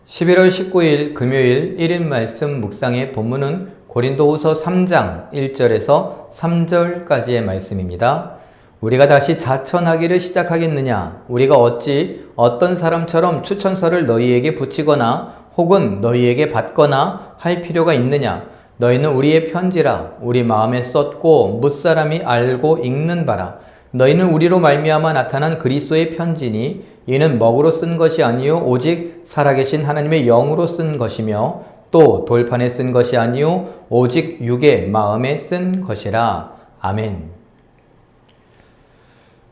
11월 19일 금요일 1일 말씀 묵상의 본문은 고린도후서 3장 1절에서 3절까지의 말씀입니다. 우리가 다시 자천하기를 시작하겠느냐? 우리가 어찌 어떤 사람처럼 추천서를 너희에게 붙이거나 혹은 너희에게 받거나 할 필요가 있느냐? 너희는 우리의 편지라 우리 마음에 썼고 뭇사람이 알고 읽는 바라. 너희는 우리로 말미암아 나타난 그리스도의 편지니 이는 먹으로 쓴 것이 아니요 오직 살아계신 하나님의 영으로 쓴 것이며 또 돌판에 쓴 것이 아니요 오직 육의 마음에 쓴 것이라. 아멘.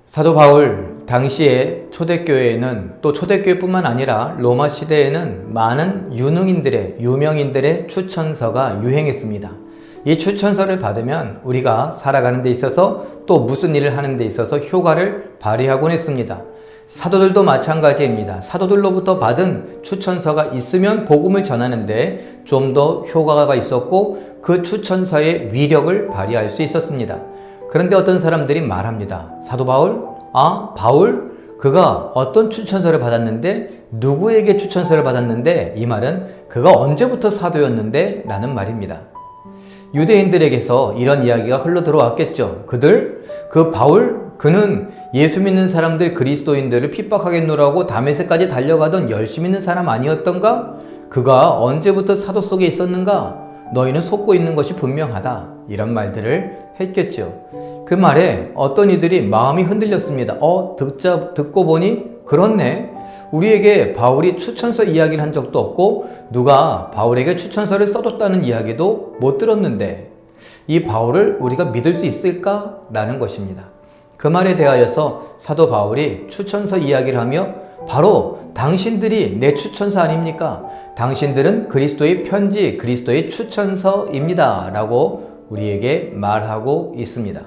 사도 바울 당시에 초대교회에는 또 초대교회뿐만 아니라 로마 시대에는 많은 유명인들의 추천서가 유행했습니다. 이 추천서를 받으면 우리가 살아가는 데 있어서 또 무슨 일을 하는 데 있어서 효과를 발휘하곤 했습니다. 사도들도 마찬가지입니다. 사도들로부터 받은 추천서가 있으면 복음을 전하는데 좀 더 효과가 있었고 그 추천서의 위력을 발휘할 수 있었습니다. 그런데 어떤 사람들이 말합니다. 사도 바울? 바울? 그가 어떤 추천서를 받았는데 누구에게 추천서를 받았는데 이 말은 그가 언제부터 사도였는데 라는 말입니다. 유대인들에게서 이런 이야기가 흘러 들어왔겠죠. 그는 예수 믿는 사람들 그리스도인들을 핍박하겠노라고 다메섹까지 달려가던 열심 있는 사람 아니었던가? 그가 언제부터 사도 속에 있었는가? 너희는 속고 있는 것이 분명하다. 이런 말들을 했겠죠. 그 말에 어떤 이들이 마음이 흔들렸습니다. 듣고 보니 그렇네. 우리에게 바울이 추천서 이야기를 한 적도 없고 누가 바울에게 추천서를 써줬다는 이야기도 못 들었는데 이 바울을 우리가 믿을 수 있을까? 라는 것입니다. 그 말에 대하여서 사도 바울이 추천서 이야기를 하며 바로 당신들이 내 추천서 아닙니까? 당신들은 그리스도의 편지, 그리스도의 추천서입니다. 라고 우리에게 말하고 있습니다.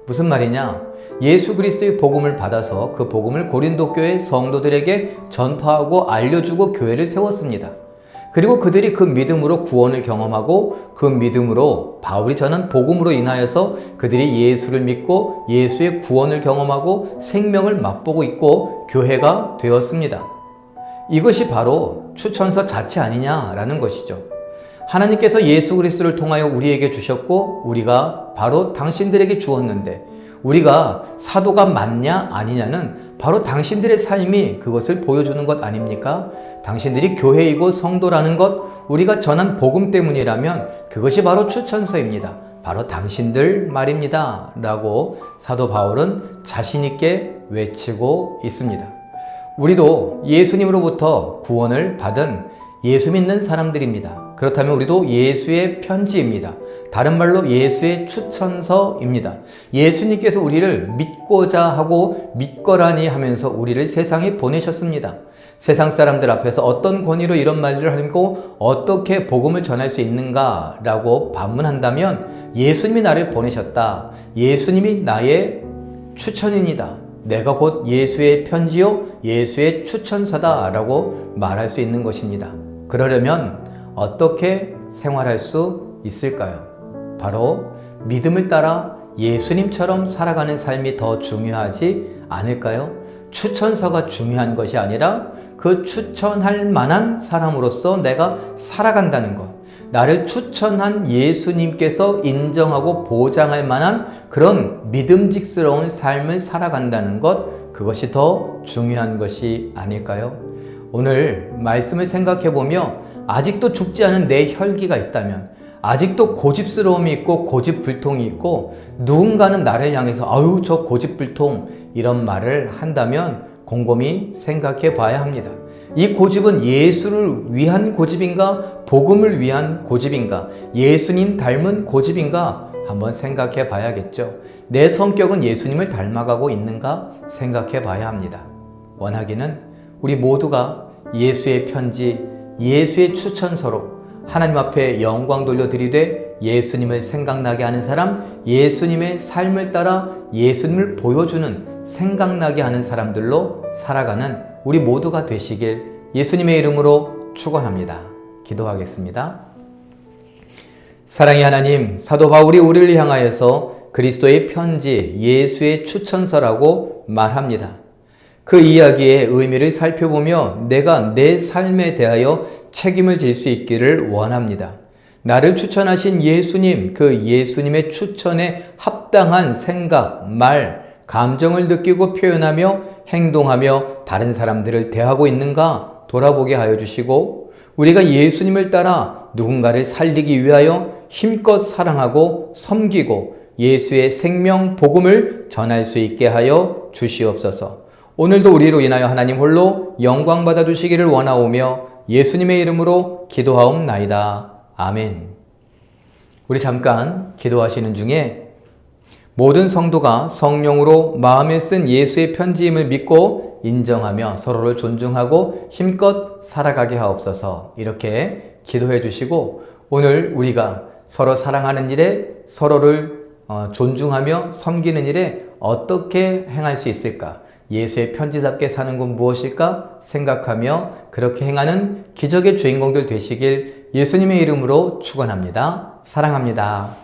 무슨 말이냐? 예수 그리스도의 복음을 받아서 그 복음을 고린도 교회 성도들에게 전파하고 알려주고 교회를 세웠습니다. 그리고 그들이 그 믿음으로 구원을 경험하고 그 믿음으로 바울이 전한 복음으로 인하여서 그들이 예수를 믿고 예수의 구원을 경험하고 생명을 맛보고 있고 교회가 되었습니다. 이것이 바로 추천서 자체 아니냐라는 것이죠. 하나님께서 예수 그리스도를 통하여 우리에게 주셨고 우리가 바로 당신들에게 주었는데 우리가 사도가 맞냐 아니냐는 바로 당신들의 삶이 그것을 보여주는 것 아닙니까? 당신들이 교회이고 성도라는 것, 우리가 전한 복음 때문이라면 그것이 바로 추천서입니다. 바로 당신들 말입니다. 라고 사도 바울은 자신 있게 외치고 있습니다. 우리도 예수님으로부터 구원을 받은 예수 믿는 사람들입니다. 그렇다면 우리도 예수의 편지입니다. 다른 말로 예수의 추천서입니다. 예수님께서 우리를 믿고자 하고 믿거라니 하면서 우리를 세상에 보내셨습니다. 세상 사람들 앞에서 어떤 권위로 이런 말들을 하고 어떻게 복음을 전할 수 있는가 라고 반문한다면 예수님이 나를 보내셨다. 예수님이 나의 추천인이다. 내가 곧 예수의 편지요 예수의 추천서다 라고 말할 수 있는 것입니다. 그러려면 어떻게 생활할 수 있을까요? 바로 믿음을 따라 예수님처럼 살아가는 삶이 더 중요하지 않을까요? 추천서가 중요한 것이 아니라 그 추천할 만한 사람으로서 내가 살아간다는 것, 나를 추천한 예수님께서 인정하고 보장할 만한 그런 믿음직스러운 삶을 살아간다는 것, 그것이 더 중요한 것이 아닐까요? 오늘 말씀을 생각해 보며 아직도 죽지 않은 내 혈기가 있다면, 아직도 고집스러움이 있고 고집불통이 있고 누군가는 나를 향해서 아유 저 고집불통 이런 말을 한다면 곰곰이 생각해 봐야 합니다. 이 고집은 예수를 위한 고집인가? 복음을 위한 고집인가? 예수님 닮은 고집인가? 한번 생각해 봐야겠죠. 내 성격은 예수님을 닮아가고 있는가? 생각해 봐야 합니다. 원하기는 우리 모두가 예수의 편지, 예수의 추천서로 하나님 앞에 영광 돌려드리되 예수님을 생각나게 하는 사람, 예수님의 삶을 따라 예수님을 보여주는 생각나게 하는 사람들로 살아가는 우리 모두가 되시길 예수님의 이름으로 축원합니다. 기도하겠습니다. 사랑의 하나님, 사도 바울이 우리를 향하여서 그리스도의 편지, 예수의 추천서라고 말합니다. 그 이야기의 의미를 살펴보며 내가 내 삶에 대하여 책임을 질 수 있기를 원합니다. 나를 추천하신 예수님, 그 예수님의 추천에 합당한 생각, 말, 감정을 느끼고 표현하며 행동하며 다른 사람들을 대하고 있는가 돌아보게 하여 주시고, 우리가 예수님을 따라 누군가를 살리기 위하여 힘껏 사랑하고 섬기고 예수의 생명 복음을 전할 수 있게 하여 주시옵소서. 오늘도 우리로 인하여 하나님 홀로 영광 받아 주시기를 원하오며 예수님의 이름으로 기도하옵나이다. 아멘. 우리 잠깐 기도하시는 중에 모든 성도가 성령으로 마음에 쓴 예수의 편지임을 믿고 인정하며 서로를 존중하고 힘껏 살아가게 하옵소서. 이렇게 기도해 주시고, 오늘 우리가 서로 사랑하는 일에 서로를 존중하며 섬기는 일에 어떻게 행할 수 있을까? 예수의 편지답게 사는 건 무엇일까? 생각하며 그렇게 행하는 기적의 주인공들 되시길 예수님의 이름으로 축원합니다. 사랑합니다.